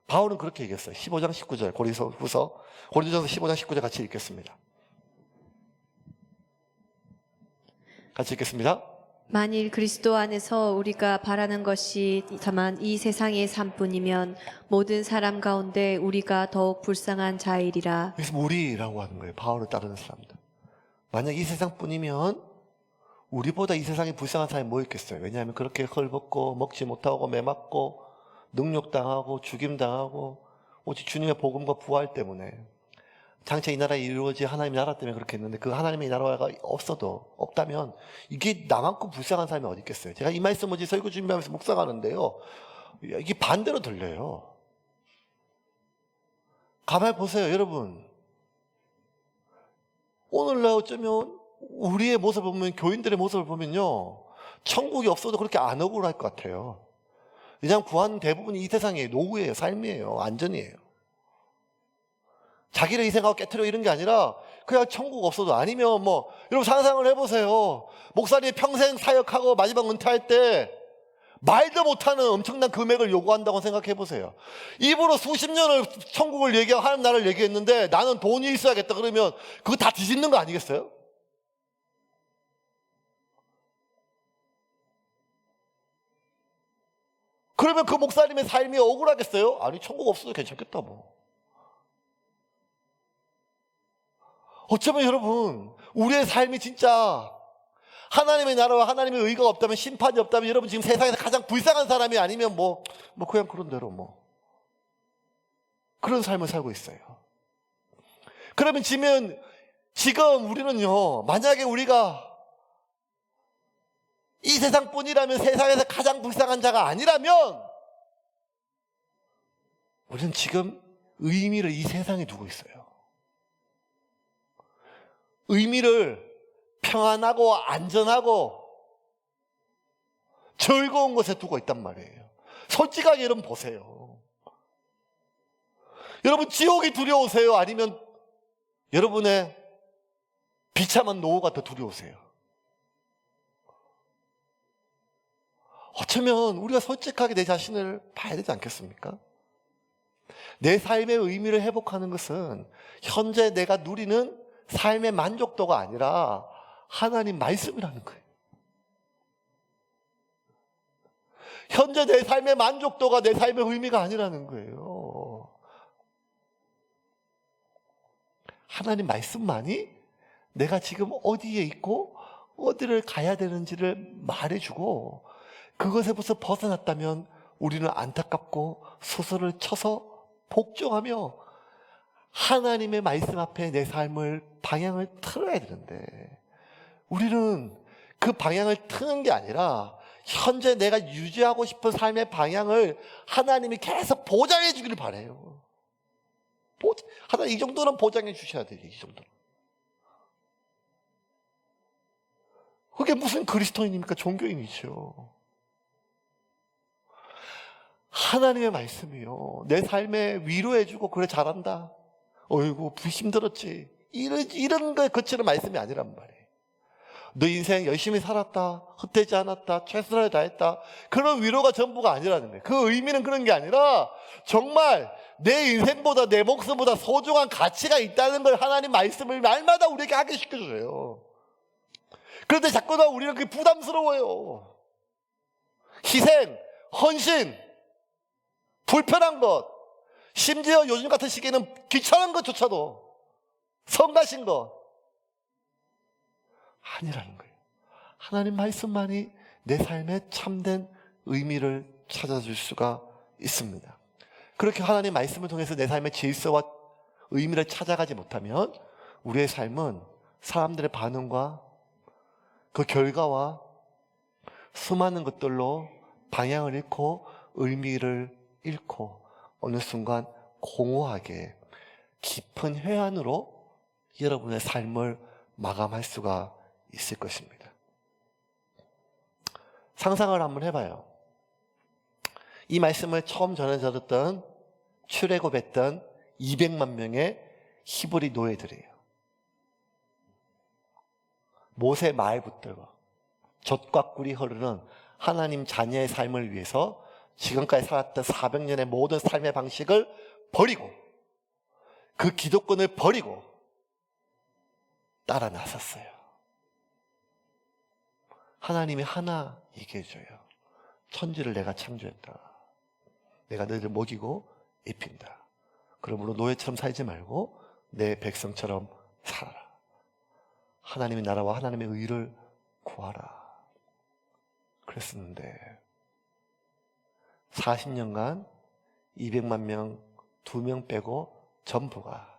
바울은 그렇게 얘기했어요. 15장 19절 고린도전서 15장 19절 같이 읽겠습니다. 같이 읽겠습니다. 만일 그리스도 안에서 우리가 바라는 것이 다만 이 세상의 삶뿐이면 모든 사람 가운데 우리가 더욱 불쌍한 자이리라. 그래서 우리라고 하는 거예요. 바울을 따르는 사람들. 만약 이 세상뿐이면 우리보다 이 세상에 불쌍한 사람이 뭐 있겠어요? 왜냐하면 그렇게 헐벗고 먹지 못하고 매맞고 능욕당하고 죽임당하고 오직 주님의 복음과 부활 때문에 장차 이 나라에 이루어질 하나님의 나라 때문에 그렇게 했는데 그 하나님의 나라가 없다면 이게 나만큼 불쌍한 사람이 어디 있겠어요? 제가 이 말씀 어제 설교 준비하면서 묵상하는데요. 이게 반대로 들려요. 가만히 보세요, 여러분. 오늘날 어쩌면 우리의 모습을 보면 교인들의 모습을 보면요. 천국이 없어도 그렇게 안 억울할 것 같아요. 그냥 구하는 대부분이 이 세상의 노후예요. 삶이에요. 안전이에요. 자기를 희생하고 깨트려 이런 게 아니라 그냥 천국 없어도 아니면 뭐 여러분 상상을 해보세요. 목사님이 평생 사역하고 마지막 은퇴할 때 말도 못하는 엄청난 금액을 요구한다고 생각해보세요. 입으로 수십 년을 천국을 얘기하고 하나님 나라를 얘기했는데 나는 돈이 있어야겠다 그러면 그거 다 뒤집는 거 아니겠어요? 그러면 그 목사님의 삶이 억울하겠어요? 아니 천국 없어도 괜찮겠다 뭐. 어쩌면 여러분 우리의 삶이 진짜 하나님의 나라와 하나님의 의가 없다면 심판이 없다면 여러분 지금 세상에서 가장 불쌍한 사람이 아니면 뭐 그냥 그런 대로 뭐 그런 삶을 살고 있어요. 그러면 지금 우리는요 만약에 우리가 이 세상뿐이라면 세상에서 가장 불쌍한 자가 아니라면 우리는 지금 의미를 이 세상에 두고 있어요. 의미를 평안하고 안전하고 즐거운 곳에 두고 있단 말이에요. 솔직하게 여러분 보세요. 여러분 지옥이 두려우세요? 아니면 여러분의 비참한 노후가 더 두려우세요? 어쩌면 우리가 솔직하게 내 자신을 봐야 되지 않겠습니까? 내 삶의 의미를 회복하는 것은 현재 내가 누리는 삶의 만족도가 아니라 하나님 말씀이라는 거예요. 현재 내 삶의 만족도가 내 삶의 의미가 아니라는 거예요. 하나님 말씀만이 내가 지금 어디에 있고 어디를 가야 되는지를 말해주고 그것에부터 벗어났다면 우리는 안타깝고 소설을 쳐서 복종하며 하나님의 말씀 앞에 내 삶을 방향을 틀어야 되는데 우리는 그 방향을 트는 게 아니라 현재 내가 유지하고 싶은 삶의 방향을 하나님이 계속 보장해 주기를 바라요. 하나님 이 정도는 보장해 주셔야 돼요. 이 정도는. 그게 무슨 그리스도인입니까? 종교인이죠. 하나님의 말씀이요. 내 삶에 위로해주고 그래 잘한다. 어이구 힘들었지. 이런 걸 거치는 말씀이 아니란 말이에요. 너 인생 열심히 살았다. 헛되지 않았다. 최선을 다했다. 그런 위로가 전부가 아니라는 거예요. 그 의미는 그런 게 아니라 정말 내 인생보다 내 목숨보다 소중한 가치가 있다는 걸 하나님 말씀을 날마다 우리에게 하게 시켜줘요. 그런데 자꾸 다 우리는 그게 부담스러워요. 희생, 헌신, 불편한 것, 심지어 요즘 같은 시기에는 귀찮은 것조차도 성가신 것 아니라는 거예요. 하나님 말씀만이 내 삶에 참된 의미를 찾아줄 수가 있습니다. 그렇게 하나님 말씀을 통해서 내 삶의 질서와 의미를 찾아가지 못하면 우리의 삶은 사람들의 반응과 그 결과와 수많은 것들로 방향을 잃고 의미를 잃고 어느 순간 공허하게 깊은 회한으로 여러분의 삶을 마감할 수가 있을 것입니다. 상상을 한번 해봐요. 이 말씀을 처음 전해졌던 출애굽했던 200만 명의 히브리 노예들이에요. 모세 말 붙들고 젖과 꿀이 흐르는 하나님 자녀의 삶을 위해서 지금까지 살았던 400년의 모든 삶의 방식을 버리고 그 기득권을 버리고 따라 나섰어요. 하나님이 하나 얘기해줘요. 천지를 내가 창조했다. 내가 너희를 먹이고 입힌다. 그러므로 노예처럼 살지 말고 내 백성처럼 살아라. 하나님의 나라와 하나님의 의를 구하라. 그랬었는데 40년간 200만 명 2명 빼고 전부가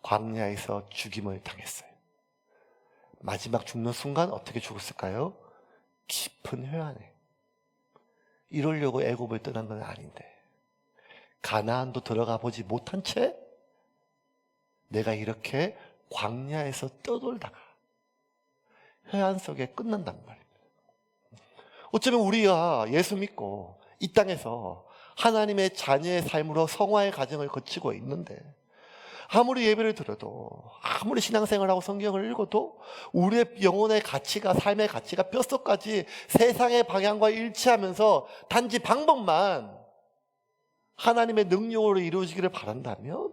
광야에서 죽임을 당했어요. 마지막 죽는 순간 어떻게 죽었을까요? 깊은 회한에. 이러려고 애굽을 떠난 건 아닌데 가나안도 들어가 보지 못한 채 내가 이렇게 광야에서 떠돌다가 회한 속에 끝난단 말입니다. 어쩌면 우리가 예수 믿고 이 땅에서 하나님의 자녀의 삶으로 성화의 과정을 거치고 있는데 아무리 예배를 드려도 아무리 신앙생활하고 성경을 읽어도 우리의 영혼의 가치가 삶의 가치가 뼛속까지 세상의 방향과 일치하면서 단지 방법만 하나님의 능력으로 이루어지기를 바란다면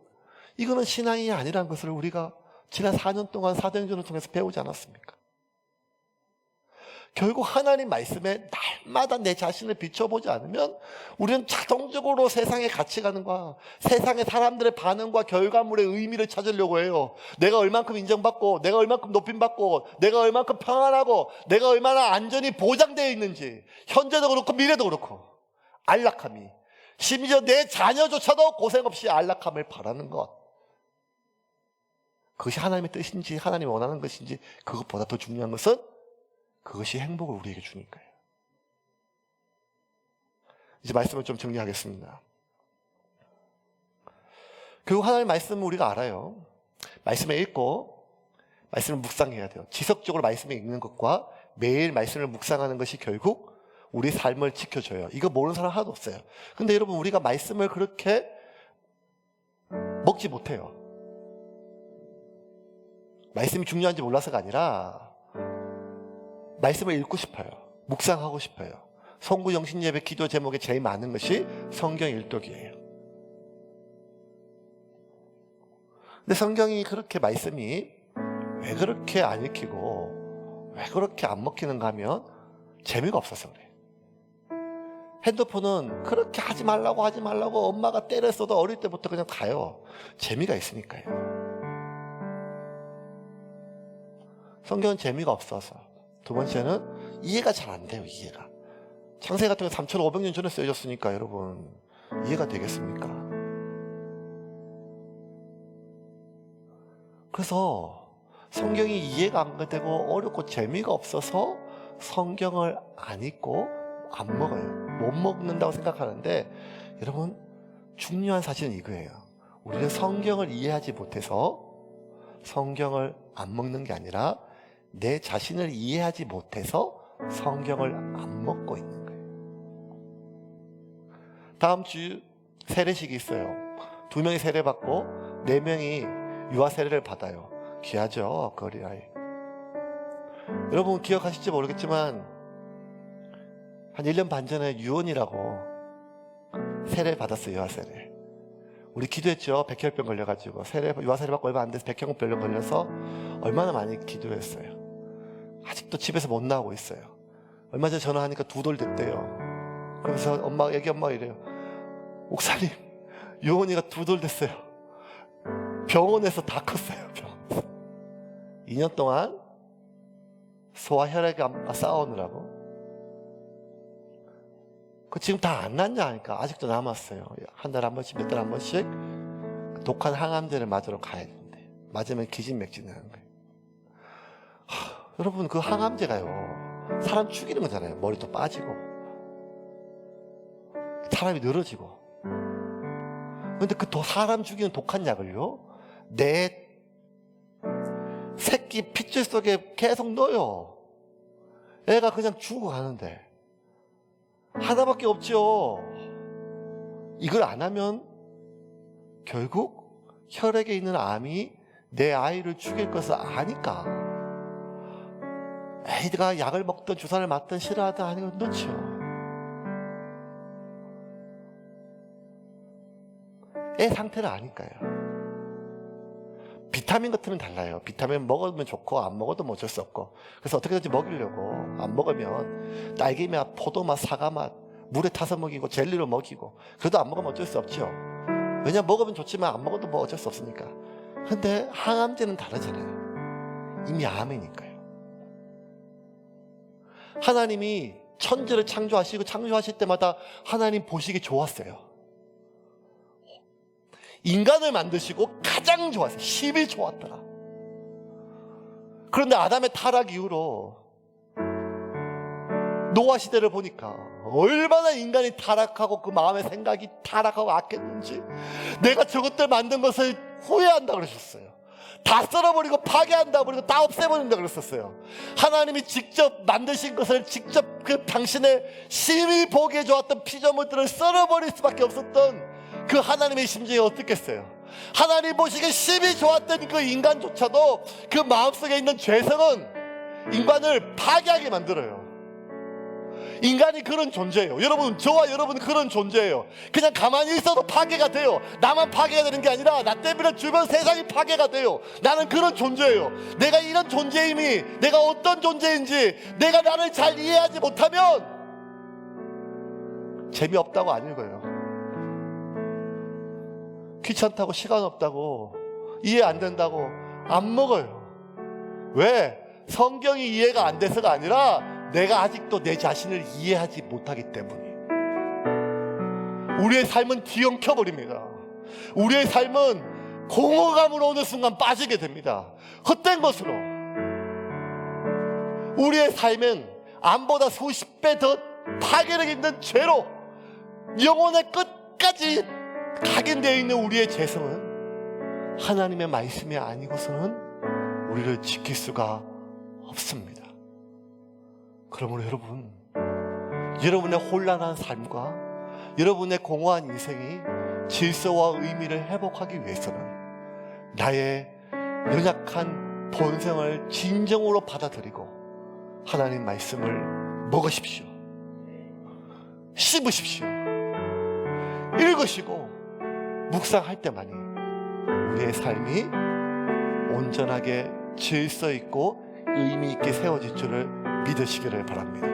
이거는 신앙이 아니라는 것을 우리가 지난 4년 동안 사도행전을 통해서 배우지 않았습니까? 결국 하나님 말씀에 날마다 내 자신을 비춰보지 않으면 우리는 자동적으로 세상의 가치관과 세상의 사람들의 반응과 결과물의 의미를 찾으려고 해요. 내가 얼만큼 인정받고 내가 얼만큼 높임받고 내가 얼만큼 평안하고 내가 얼마나 안전이 보장되어 있는지 현재도 그렇고 미래도 그렇고 안락함이 심지어 내 자녀조차도 고생 없이 안락함을 바라는 것 그것이 하나님의 뜻인지 하나님이 원하는 것인지 그것보다 더 중요한 것은 그것이 행복을 우리에게 주니까요. 이제 말씀을 좀 정리하겠습니다. 결국 하나님의 말씀은 우리가 알아요. 말씀을 읽고 말씀을 묵상해야 돼요. 지속적으로 말씀을 읽는 것과 매일 말씀을 묵상하는 것이 결국 우리 삶을 지켜줘요. 이거 모르는 사람 하나도 없어요. 근데 여러분 우리가 말씀을 그렇게 먹지 못해요. 말씀이 중요한지 몰라서가 아니라 말씀을 읽고 싶어요. 묵상하고 싶어요. 성구 영신 예배 기도 제목에 제일 많은 것이 성경 일독이에요. 근데 성경이 그렇게 말씀이 왜 그렇게 안 읽히고 왜 그렇게 안 먹히는가 하면 재미가 없어서 그래요. 핸드폰은 그렇게 하지 말라고 엄마가 때렸어도 어릴 때부터 그냥 가요. 재미가 있으니까요. 성경은 재미가 없어서. 두 번째는 이해가 잘 안 돼요. 이해가. 창세기 같은 거 3,500년 전에 쓰여졌으니까 여러분 이해가 되겠습니까? 그래서 성경이 이해가 안 되고 어렵고 재미가 없어서 성경을 안 읽고 안 먹어요. 못 먹는다고 생각하는데 여러분 중요한 사실은 이거예요. 우리는 성경을 이해하지 못해서 성경을 안 먹는 게 아니라 내 자신을 이해하지 못해서 성경을 안 먹고 있는 거예요. 다음 주 세례식이 있어요. 2명이 세례 받고 4명이 유아 세례를 받아요. 귀하죠, 그 어린아이. 여러분 기억하실지 모르겠지만 한 1년 반 전에 유언이라고 세례 받았어요. 유아 세례. 우리 기도했죠. 백혈병 걸려가지고 유아 세례 받고 얼마 안 돼서 백혈병 걸려서 얼마나 많이 기도했어요. 아직도 집에서 못 나오고 있어요. 얼마 전에 전화하니까 2돌 됐대요. 그래서 애기 엄마가 이래요. 목사님 요원이가 2돌 됐어요. 병원에서 다 컸어요. 병원에서. 2년 동안 소아 혈액암과 싸우느라고. 그 지금 다 안 낫냐 하니까 아직도 남았어요. 한 달에 한 번씩, 몇 달에 한 번씩 독한 항암제를 맞으러 가야 되는데, 맞으면 기진맥진하는 거예요. 여러분, 그 항암제가요, 사람 죽이는 거잖아요. 머리도 빠지고 사람이 늘어지고. 근데 그 사람 죽이는 독한 약을요, 내 새끼 핏줄 속에 계속 넣어요. 애가 그냥 죽어가는데. 하나밖에 없죠. 이걸 안 하면 결국 혈액에 있는 암이 내 아이를 죽일 것을 아니까 애가 약을 먹든 주사를 맞든 싫어하든 하는 건 넣죠. 애 상태를 아니까요. 비타민 같으면 달라요. 비타민 먹으면 좋고 안 먹어도 뭐 어쩔 수 없고. 그래서 어떻게든지 먹이려고, 안 먹으면 딸기맛, 포도맛, 사과맛 물에 타서 먹이고 젤리로 먹이고. 그래도 안 먹으면 어쩔 수 없죠. 왜냐면 먹으면 좋지만 안 먹어도 뭐 어쩔 수 없으니까. 근데 항암제는 다르잖아요. 이미 암이니까요. 하나님이 천지를 창조하시고 창조하실 때마다 하나님 보시기 좋았어요. 인간을 만드시고 가장 좋았어요. 힘이 좋았더라. 그런데 아담의 타락 이후로 노아 시대를 보니까 얼마나 인간이 타락하고 그 마음의 생각이 타락하고 악했는지, 내가 저것들 만든 것을 후회한다 그러셨어요. 다 썰어버리고 파괴한다 버리고 다 없애버린다 그랬었어요. 하나님이 직접 만드신 것을 직접 그 당신의 심히 보기에 좋았던 피조물들을 썰어버릴 수밖에 없었던 그 하나님의 심정이 어떻겠어요? 하나님 보시기에 심히 좋았던 그 인간조차도 그 마음속에 있는 죄성은 인간을 파괴하게 만들어요. 인간이 그런 존재예요. 여러분, 저와 여러분은 그런 존재예요. 그냥 가만히 있어도 파괴가 돼요. 나만 파괴가 되는 게 아니라 나 때문에 주변 세상이 파괴가 돼요. 나는 그런 존재예요. 내가 이런 존재임이, 내가 어떤 존재인지 내가 나를 잘 이해하지 못하면 재미없다고 안 읽어요. 귀찮다고, 시간 없다고, 이해 안 된다고 안 먹어요. 왜? 성경이 이해가 안 돼서가 아니라 내가 아직도 내 자신을 이해하지 못하기 때문에. 우리의 삶은 뒤엉켜버립니다. 우리의 삶은 공허감으로 어느 순간 빠지게 됩니다. 헛된 것으로. 우리의 삶은 암보다 수십 배 더 파괴력 있는 죄로 영혼의 끝까지 각인되어 있는 우리의 죄성은 하나님의 말씀이 아니고서는 우리를 지킬 수가 없습니다. 그러므로 여러분, 여러분의 혼란한 삶과 여러분의 공허한 인생이 질서와 의미를 회복하기 위해서는 나의 연약한 본성을 진정으로 받아들이고 하나님 말씀을 먹으십시오. 씹으십시오. 읽으시고 묵상할 때만이 우리의 삶이 온전하게 질서 있고 의미 있게 세워질 줄을 믿으시기를 바랍니다.